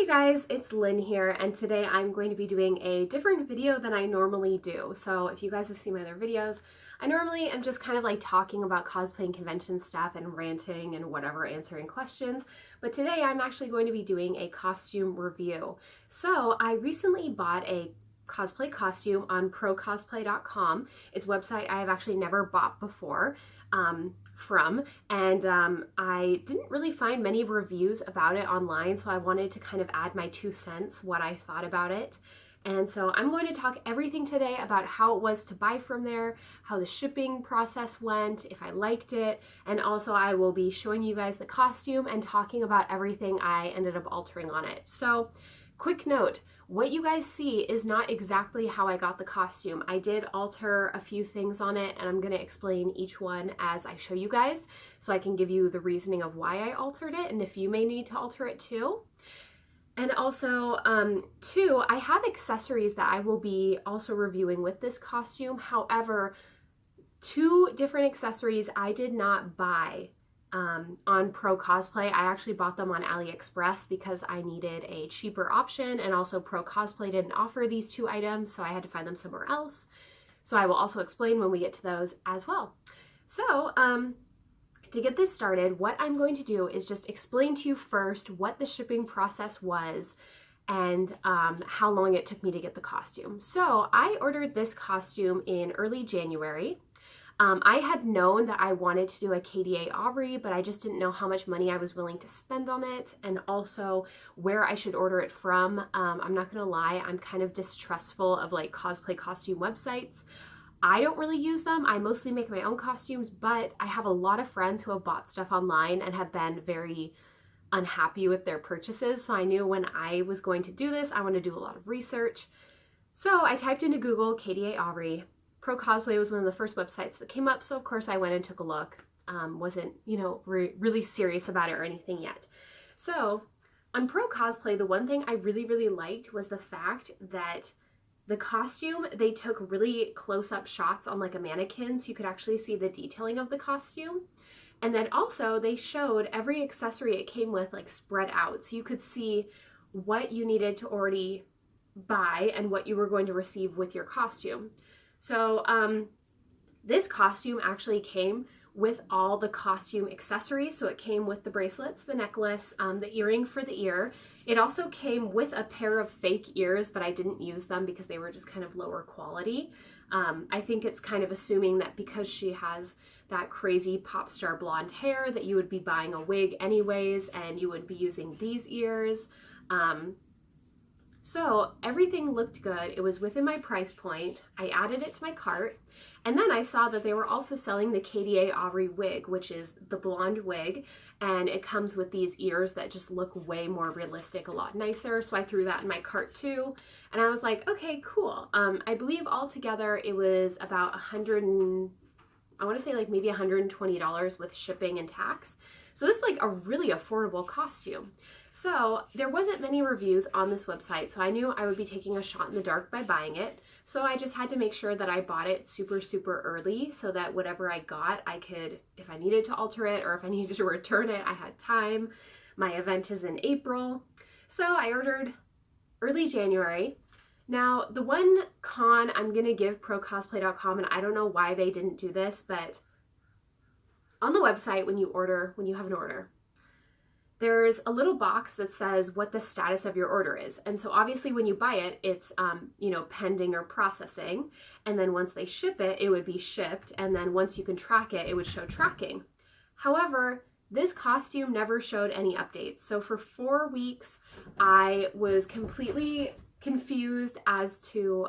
Hey guys, it's Lynn here, and today I'm going to be doing a different video than I normally do. So if you guys have seen my other videos, I normally am just kind of like talking about cosplay and convention stuff and ranting and whatever, answering questions. But today I'm actually going to be doing a costume review. So I recently bought a cosplay costume on procosplay.com. It's a website I have actually never bought before. I didn't really find many reviews about it online, so I wanted to kind of add my 2 cents, what I thought about it. And so I'm going to talk everything today about how it was to buy from there, how the shipping process went, if I liked it, and also I will be showing you guys the costume and talking about everything I ended up altering on it. So, quick note, what you guys see is not exactly how I got the costume. I did alter a few things on it, and I'm going to explain each one as I show you guys, so I can give you the reasoning of why I altered it, and if you may need to alter it too. And also, two, I have accessories that I will be also reviewing with this costume. However, two different accessories I did not buy on Pro Cosplay. I actually bought them on AliExpress because I needed a cheaper option, and also Pro Cosplay didn't offer these two items, so I had to find them somewhere else. So I will also explain when we get to those as well. So to get this started, what I'm going to do is just explain to you first what the shipping process was and how long it took me to get the costume. So I ordered this costume in early January. I had known that I wanted to do a KDA Ahri, but I just didn't know how much money I was willing to spend on it, and also where I should order it from. I'm not gonna lie, I'm kind of distrustful of like cosplay costume websites. I don't really use them. I mostly make my own costumes, but I have a lot of friends who have bought stuff online and have been very unhappy with their purchases. So I knew when I was going to do this, I want to do a lot of research. So I typed into Google KDA Ahri. Pro Cosplay was one of the first websites that came up, so of course I went and took a look. Wasn't, really serious about it or anything yet. So on Pro Cosplay, the one thing I really liked was the fact that the costume, they took really close-up shots on like a mannequin, so you could actually see the detailing of the costume. And then also they showed every accessory it came with like spread out, so you could see what you needed to already buy and what you were going to receive with your costume. So this costume actually came with all the costume accessories. So it came with the bracelets, the necklace, the earring for the ear. It also came with a pair of fake ears, but I didn't use them because they were just kind of lower quality. I think it's kind of assuming that because she has that crazy pop star blonde hair that you would be buying a wig anyways, and you would be using these ears. So everything looked good. It was within my price point. I added it to my cart. And then I saw that they were also selling the KDA Ahri wig, which is the blonde wig. And it comes with these ears that just look way more realistic, a lot nicer. So I threw that in my cart too. And I was like, okay, cool. I believe altogether it was about I want to say like maybe $120 with shipping and tax. So this is like a really affordable costume. So there wasn't many reviews on this website, so I knew I would be taking a shot in the dark by buying it. So I just had to make sure that I bought it super early so that whatever I got, I could, if I needed to alter it or if I needed to return it, I had time. My event is in April. So I ordered early January. Now, the one con I'm going to give procosplay.com, and I don't know why they didn't do this, but on the website when you have an order, there's a little box that says what the status of your order is. And so obviously when you buy it, it's, pending or processing. And then once they ship it, it would be shipped. And then once you can track it, it would show tracking. However, this costume never showed any updates. So for 4 weeks, I was completely confused as to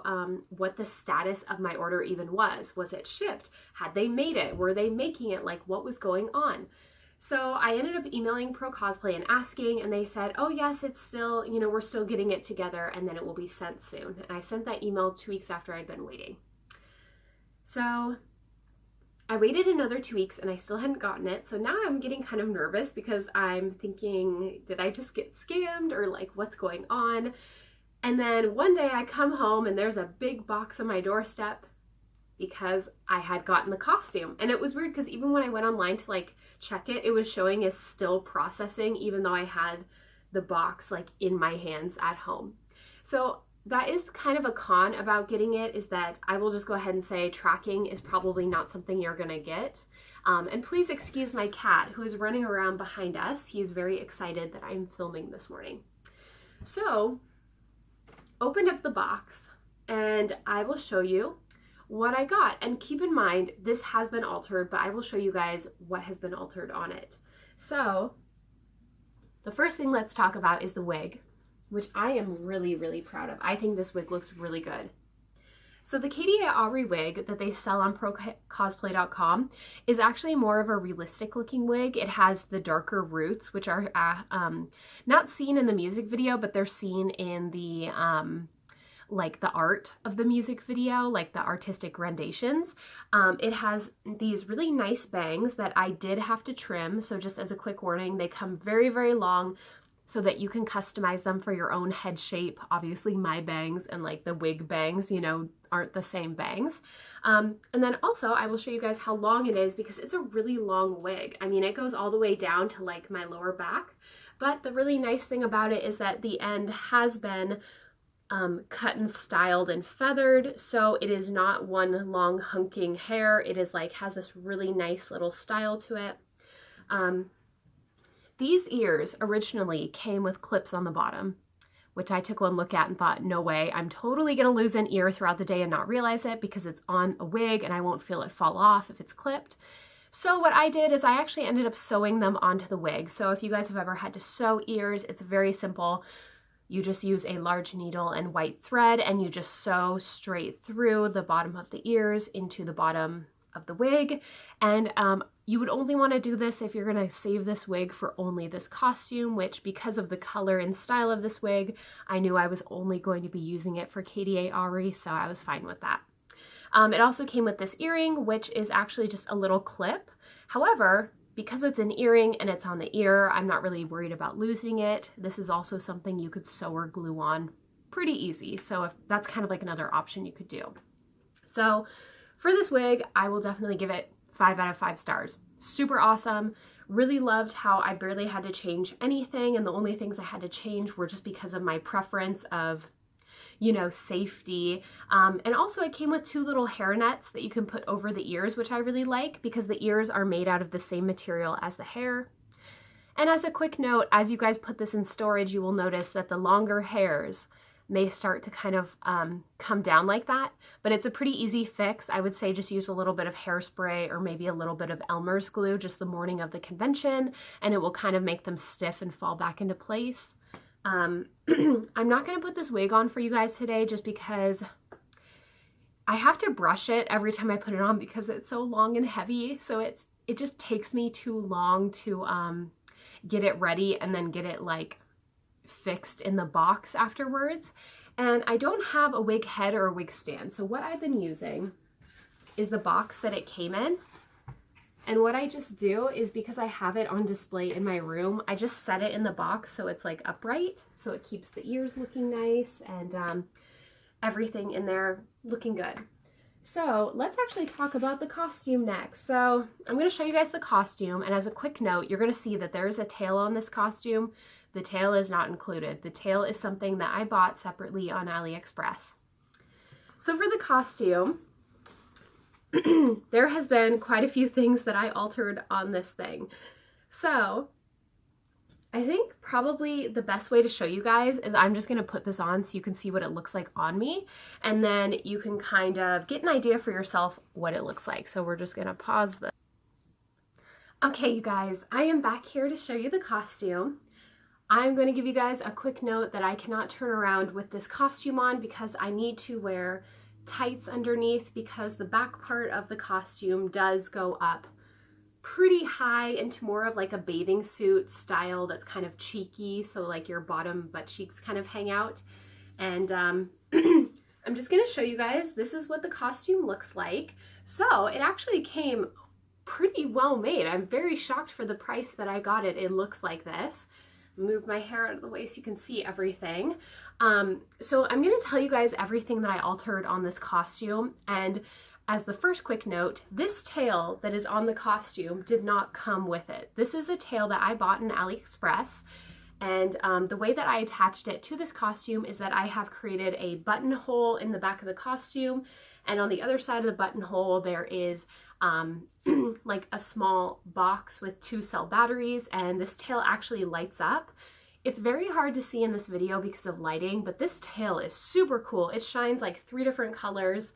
what the status of my order even was. Was it shipped? Had they made it? Were they making it? Like, what was going on? So I ended up emailing Pro Cosplay and asking, and they said, oh yes, it's still, we're still getting it together, and then it will be sent soon. And I sent that email 2 weeks after I'd been waiting. So I waited another 2 weeks and I still hadn't gotten it. So now I'm getting kind of nervous because I'm thinking, did I just get scammed, or like what's going on? And then one day I come home and there's a big box on my doorstep because I had gotten the costume. And it was weird because even when I went online to like check it, it was showing as still processing, even though I had the box like in my hands at home. So that is kind of a con about getting it, is that I will just go ahead and say tracking is probably not something you're gonna get. And please excuse my cat who is running around behind us. He's very excited that I'm filming this morning. So opened up the box and I will show you what I got. And keep in mind, this has been altered, but I will show you guys what has been altered on it. So the first thing let's talk about is the wig, which I am really, really proud of. I think this wig looks really good. So the KDA Ahri wig that they sell on procosplay.com is actually more of a realistic looking wig. It has the darker roots, which are not seen in the music video, but they're seen in the like the art of the music video, like the artistic renditions. It has these really nice bangs that I did have to trim. So just as a quick warning, they come very, very long, so that you can customize them for your own head shape. Obviously my bangs and like the wig bangs, you know, aren't the same bangs. And then also I will show you guys how long it is, because it's a really long wig. I mean, it goes all the way down to like my lower back, but the really nice thing about it is that the end has been cut and styled and feathered. So it is not one long hunking hair. It is like, has this really nice little style to it. These ears originally came with clips on the bottom, which I took one look at and thought, no way, I'm totally gonna lose an ear throughout the day and not realize it, because it's on a wig and I won't feel it fall off if it's clipped. So what I did is I actually ended up sewing them onto the wig. So if you guys have ever had to sew ears, it's very simple. You just use a large needle and white thread and you just sew straight through the bottom of the ears into the bottom of the wig. And you would only want to do this if you're going to save this wig for only this costume, which, because of the color and style of this wig, I knew I was only going to be using it for KDA Ahri, so I was fine with that. It also came with this earring, which is actually just a little clip. However, because it's an earring and it's on the ear, I'm not really worried about losing it. This is also something you could sew or glue on pretty easy. So if that's kind of like another option you could do. So for this wig, I will definitely give it 5 out of 5 stars. Super awesome. Really loved how I barely had to change anything, and the only things I had to change were just because of my preference of, you know, safety. And also it came with 2 little hair nets that you can put over the ears, which I really like because the ears are made out of the same material as the hair. And as a quick note, as you guys put this in storage, you will notice that the longer hairs may start to kind of come down like that, but it's a pretty easy fix. I would say just use a little bit of hairspray or maybe a little bit of Elmer's glue just the morning of the convention, and it will kind of make them stiff and fall back into place. I'm not going to put this wig on for you guys today just because I have to brush it every time I put it on because it's so long and heavy. So it just takes me too long to get it ready and then get it like fixed in the box afterwards. And I don't have a wig head or a wig stand. So what I've been using is the box that it came in. And what I just do is, because I have it on display in my room, I just set it in the box so it's like upright. So it keeps the ears looking nice and everything in there looking good. So let's actually talk about the costume next. So I'm going to show you guys the costume. And as a quick note, you're going to see that there is a tail on this costume. The tail is not included. The tail is something that I bought separately on AliExpress. So for the costume, there has been quite a few things that I altered on this thing. So I think probably the best way to show you guys is I'm just going to put this on so you can see what it looks like on me, and then you can kind of get an idea for yourself what it looks like. So we're just going to pause this. Okay, you guys, I am back here to show you the costume. I'm going to give you guys a quick note that I cannot turn around with this costume on because I need to wear tights underneath, because the back part of the costume does go up pretty high into more of like a bathing suit style that's kind of cheeky, so like your bottom butt cheeks kind of hang out. And I'm just going to show you guys, this is what the costume looks like. So it actually came pretty well made. I'm very shocked for the price that I got it. It looks like this. Move my hair out of the way so you can see everything. So I'm going to tell you guys everything that I altered on this costume. And as the first quick note, this tail that is on the costume did not come with it. This is a tail that I bought in AliExpress, And the way that I attached it to this costume is that I have created a buttonhole in the back of the costume, and on the other side of the buttonhole there is like a small box with 2-cell batteries, and this tail actually lights up. It's very hard to see in this video because of lighting, but this tail is super cool. It shines like 3 different colors.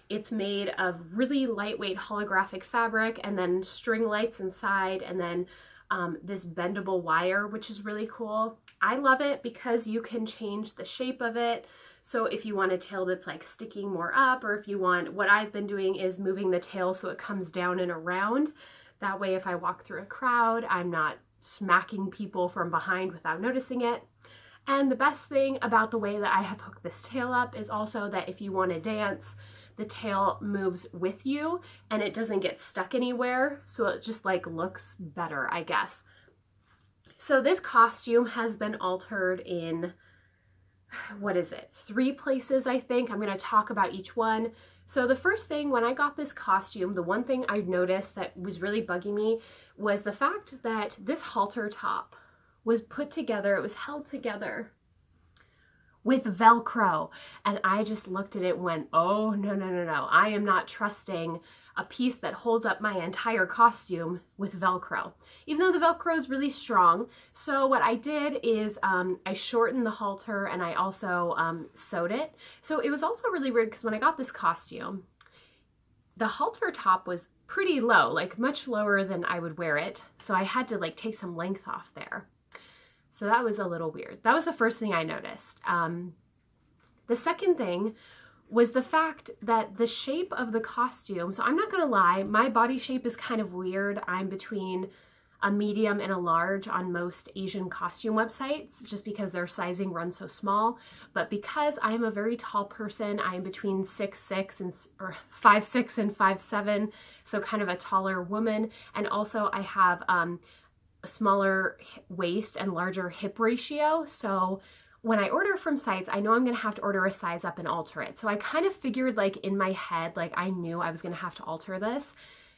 It's made of really lightweight holographic fabric, and then string lights inside, and then this bendable wire, which is really cool. I love it because you can change the shape of it. So if you want a tail that's like sticking more up, or if you want, what I've been doing is moving the tail so it comes down and around. That way, if I walk through a crowd, I'm not smacking people from behind without noticing it. And the best thing about the way that I have hooked this tail up is also that if you want to dance, the tail moves with you and it doesn't get stuck anywhere. So it just like looks better, I guess. So this costume has been altered in, what is it, 3 places, I think. I'm going to talk about each one. So the first thing, when I got this costume, the one thing I noticed that was really bugging me was the fact that this halter top was put together, it was held together with Velcro. And I just looked at it and went, oh, no, no, no, no. I am not trusting a piece that holds up my entire costume with Velcro, even though the Velcro is really strong. So what I did is I shortened the halter, and I also sewed it. So it was also really weird because when I got this costume, the halter top was pretty low, like much lower than I would wear it. So I had to like take some length off there. So that was a little weird. That was the first thing I noticed. The second thing was the fact that the shape of the costume, so I'm not gonna lie, my body shape is kind of weird. I'm between a medium and a large on most Asian costume websites, just because their sizing runs so small. But because I'm a very tall person, I'm between 6'6" and or 5'6" and 5'7", so kind of a taller woman. And also I have a smaller waist and larger hip ratio. So when I order from sites, I know I'm gonna have to order a size up and alter it. So I kind of figured, like in my head, like I knew I was gonna have to alter this.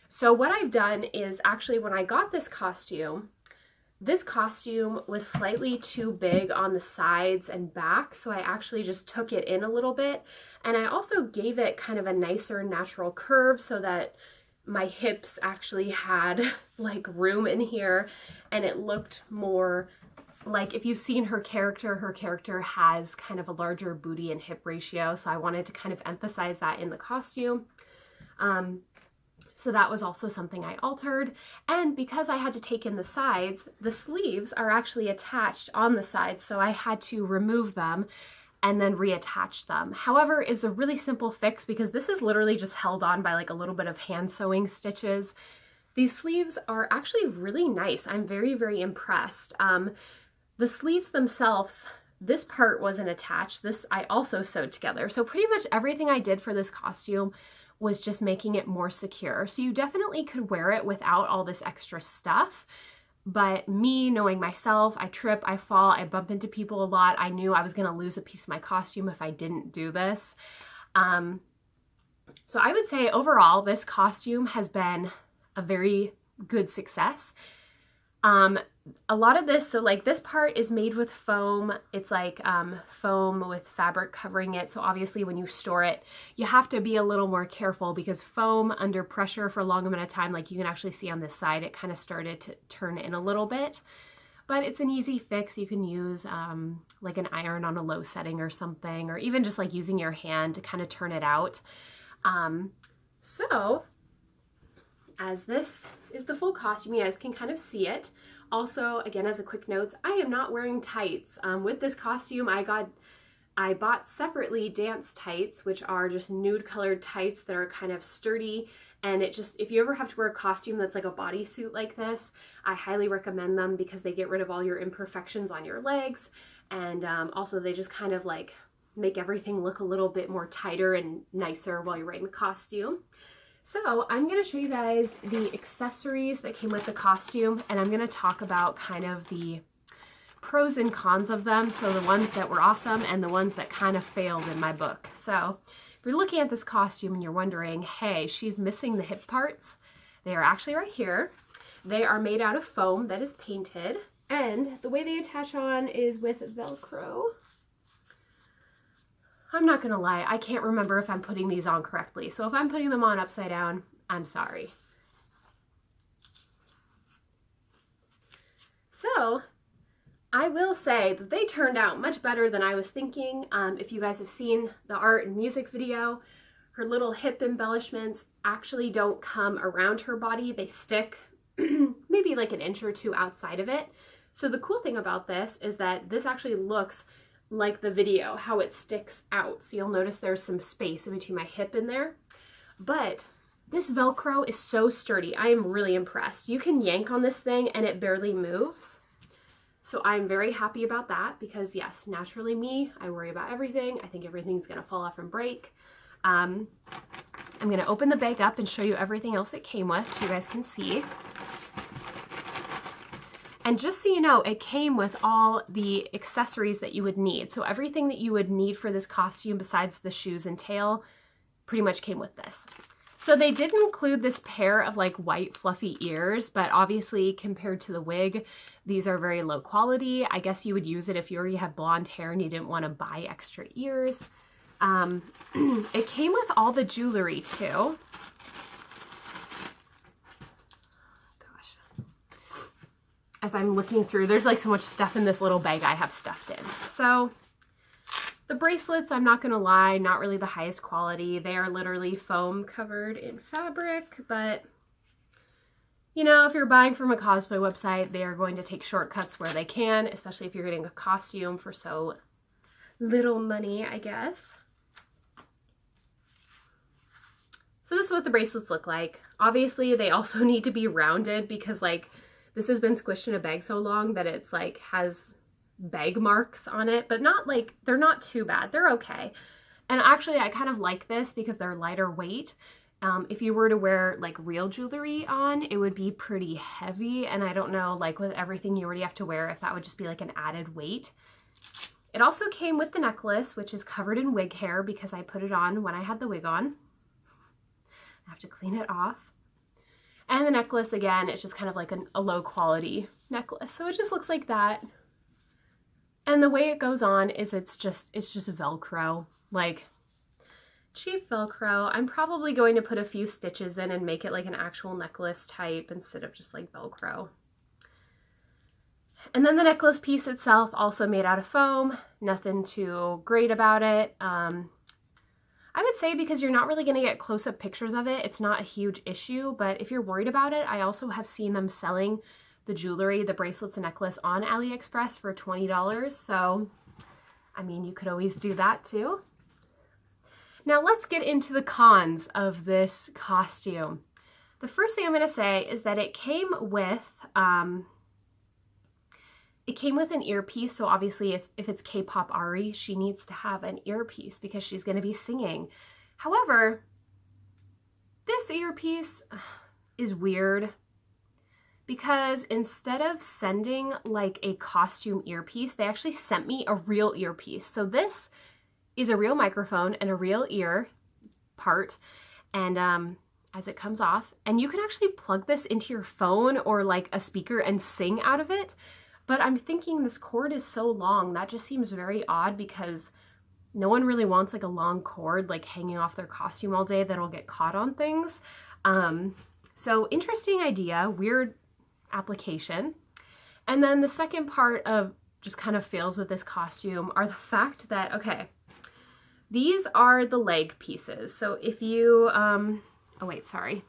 So what I've done is, actually when I got this costume was slightly too big on the sides and back. So I actually just took it in a little bit. And I also gave it kind of a nicer natural curve so that my hips actually had like room in here, and it looked more like, if you've seen her character has kind of a larger booty and hip ratio. So I wanted to kind of emphasize that in the costume. So that was also something I altered. And because I had to take in the sides, the sleeves are actually attached on the sides. So I had to remove them and then reattach them. However, it's a really simple fix because this is literally just held on by like a little bit of hand sewing stitches. These sleeves are actually really nice. I'm very, very impressed. The sleeves themselves, this part wasn't attached. This I also sewed together. So pretty much everything I did for this costume was just making it more secure. So you definitely could wear it without all this extra stuff. But me, knowing myself, I trip, I fall, I bump into people a lot. I knew I was gonna lose a piece of my costume if I didn't do this. So I would say overall, this costume has been a very good success. A lot of this, so like this part is made with foam. It's like foam with fabric covering it. So obviously when you store it, you have to be a little more careful because foam under pressure for a long amount of time, like you can actually see on this side, it kind of started to turn in a little bit. But it's an easy fix. You can use like an iron on a low setting or something, or even just like using your hand to kind of turn it out. So as this is the full costume, you guys can kind of see it. Also, again, as a quick note, I am not wearing tights. With this costume, I bought separately dance tights, which are just nude colored tights that are kind of sturdy. And it just, if you ever have to wear a costume that's like a bodysuit like this, I highly recommend them because they get rid of all your imperfections on your legs. And also they just kind of like make everything look a little bit more tighter and nicer while you're wearing the costume. So I'm going to show you guys the accessories that came with the costume, and I'm going to talk about kind of the pros and cons of them. So the ones that were awesome and the ones that kind of failed in my book. So if you're looking at this costume and you're wondering, hey, she's missing the hip parts, they are actually right here. They are made out of foam that is painted. And the way they attach on is with Velcro. I'm not gonna lie, I can't remember if I'm putting these on correctly. So if I'm putting them on upside down, I'm sorry. So I will say that they turned out much better than I was thinking. If you guys have seen the art and music video, her little hip embellishments actually don't come around her body. They stick maybe like an inch or two outside of it. So the cool thing about this is that this actually looks like the video, how it sticks out. So you'll notice there's some space in between my hip in there. But this Velcro is so sturdy. I am really impressed. You can yank on this thing and it barely moves. So I'm very happy about that because yes, naturally me, I worry about everything. I think everything's gonna fall off and break. I'm gonna open the bag up and show you everything else it came with so you guys can see. And just so you know, it came with all the accessories that you would need. So everything that you would need for this costume besides the shoes and tail pretty much came with this. So they did include this pair of like white fluffy ears, but obviously compared to the wig, these are very low quality. I guess you would use it if you already had blonde hair and you didn't want to buy extra ears. It came with all the jewelry too. As I'm looking through, there's like so much stuff in this little bag I have stuffed in. So the bracelets, I'm not gonna lie, not really the highest quality. They are literally foam covered in fabric, but you know, if you're buying from a cosplay website, they are going to take shortcuts where they can, especially if you're getting a costume for so little money, I guess. So this is what the bracelets look like. Obviously, they also need to be rounded because like this has been squished in a bag so long that it's like has bag marks on it, but not like, they're not too bad. They're okay. And actually I kind of like this because they're lighter weight. If you were to wear like real jewelry on, it would be pretty heavy. And I don't know, like with everything you already have to wear, if that would just be like an added weight. It also came with the necklace, which is covered in wig hair because I put it on when I had the wig on. I have to clean it off. And the necklace, again, it's just kind of like a low quality necklace. So it just looks like that. And the way it goes on is it's just Velcro, like cheap Velcro. I'm probably going to put a few stitches in and make it like an actual necklace type instead of just like Velcro. And then the necklace piece itself also made out of foam, nothing too great about it. I would say because you're not really going to get close-up pictures of it, it's not a huge issue, but if you're worried about it, I also have seen them selling the jewelry, the bracelets and necklace on AliExpress for $20, so I mean, you could always do that too. Now let's get into the cons of this costume. The first thing I'm going to say is that it came with an earpiece, so obviously if it's K-pop Ahri, she needs to have an earpiece because she's going to be singing. However, this earpiece is weird because instead of sending like a costume earpiece, they actually sent me a real earpiece. So this is a real microphone and a real ear part, and as it comes off, and you can actually plug this into your phone or like a speaker and sing out of it. But I'm thinking this cord is so long, that just seems very odd because no one really wants like a long cord like hanging off their costume all day that'll get caught on things. So interesting idea, weird application. And then the second part of just kind of fails with this costume are the fact that, okay, these are the leg pieces. So if you, oh wait, sorry.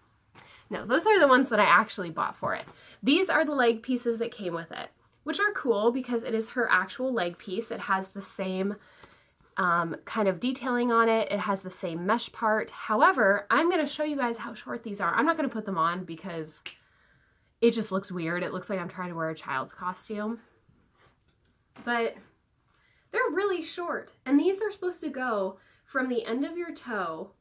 No, those are the ones that I actually bought for it. These are the leg pieces that came with it, which are cool because it is her actual leg piece. It has the same kind of detailing on it. It has the same mesh part. However, I'm going to show you guys how short these are. I'm not going to put them on because it just looks weird. It looks like I'm trying to wear a child's costume. But they're really short. And these are supposed to go from the end of your toe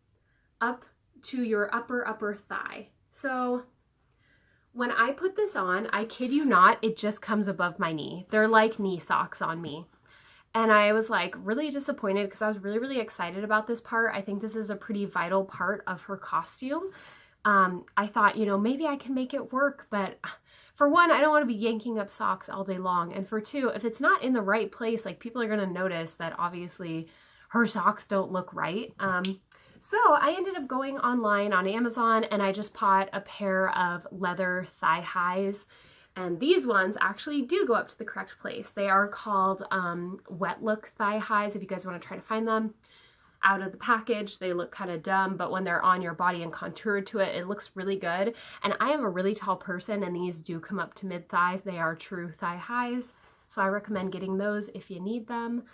up to your upper thigh. So when I put this on, I kid you not, it just comes above my knee. They're like knee socks on me. And I was like really disappointed because I was really excited about this part. I think this is a pretty vital part of her costume. I thought, you know, maybe I can make it work, but for one, I don't want to be yanking up socks all day long. And for two, if it's not in the right place, like people are going to notice that obviously her socks don't look right. So I ended up going online on Amazon and I just bought a pair of leather thigh highs. And these ones actually do go up to the correct place. They are called wet look thigh highs if you guys want to try to find them. Out of the package, they look kind of dumb, but when they're on your body and contoured to it, it looks really good. And I am a really tall person and these do come up to mid thighs. They are true thigh highs. So I recommend getting those if you need them.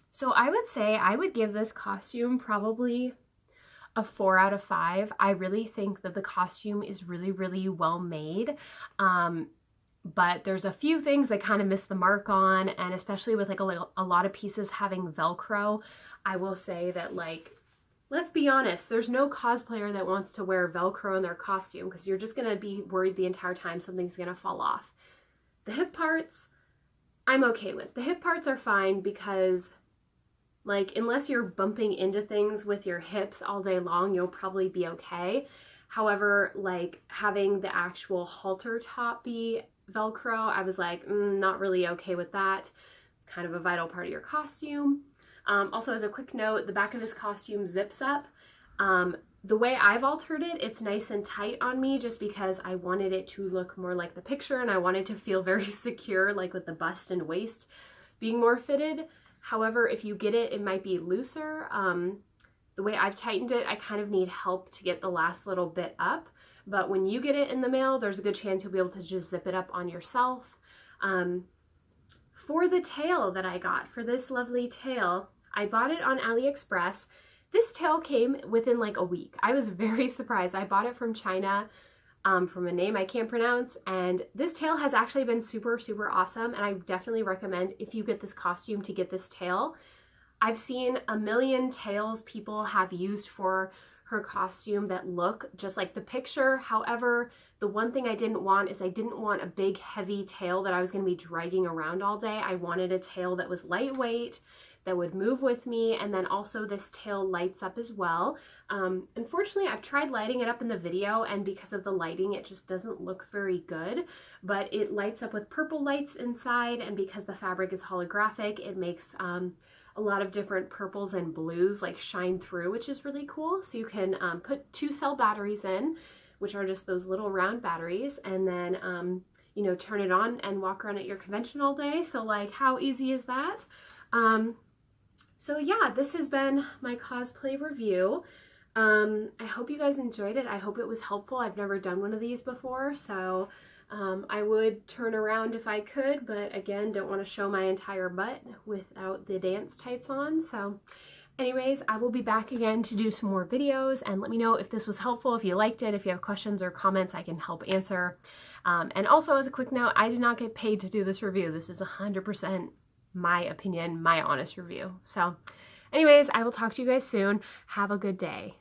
So I would say I would give this costume probably a 4 out of 5. I really think that the costume is really, really well made. But there's a few things that kind of miss the mark on, and especially with like a lot of pieces having Velcro, I will say that, like, let's be honest, there's no cosplayer that wants to wear Velcro in their costume because you're just going to be worried the entire time something's going to fall off. The hip parts, I'm okay with. The hip parts are fine because, like, unless you're bumping into things with your hips all day long, you'll probably be okay. However, like, having the actual halter top be Velcro, I was like, not really okay with that. It's kind of a vital part of your costume. Also, as a quick note, the back of this costume zips up. The way I've altered it, it's nice and tight on me just because I wanted it to look more like the picture and I wanted to feel very secure, like with the bust and waist being more fitted. However, if you get it, it might be looser. The way I've tightened it, I kind of need help to get the last little bit up. But when you get it in the mail, there's a good chance you'll be able to just zip it up on yourself. For the tail that I got, for this lovely tail, I bought it on AliExpress. This tail came within like a week. I was very surprised. I bought it from China, from a name I can't pronounce, and this tail has actually been super, super awesome, and I definitely recommend if you get this costume to get this tail. I've seen a million tails people have used for her costume that look just like the picture. However, the one thing I didn't want is I didn't want a big heavy tail that I was going to be dragging around all day. I wanted a tail that was lightweight, that would move with me, and then also this tail lights up as well. Unfortunately, I've tried lighting it up in the video, and because of the lighting, it just doesn't look very good, but it lights up with purple lights inside, and because the fabric is holographic, it makes a lot of different purples and blues like shine through, which is really cool. So you can put 2-cell batteries in, which are just those little round batteries, and then you know, turn it on and walk around at your convention all day. So like, how easy is that? So yeah, this has been my cosplay review. I hope you guys enjoyed it. I hope it was helpful. I've never done one of these before, so I would turn around if I could, but again, don't want to show my entire butt without the dance tights on. So anyways, I will be back again to do some more videos, and let me know if this was helpful, if you liked it, if you have questions or comments I can help answer. And also, as a quick note, I did not get paid to do this review. This is 100% my opinion, my honest review. So anyways, I will talk to you guys soon. Have a good day.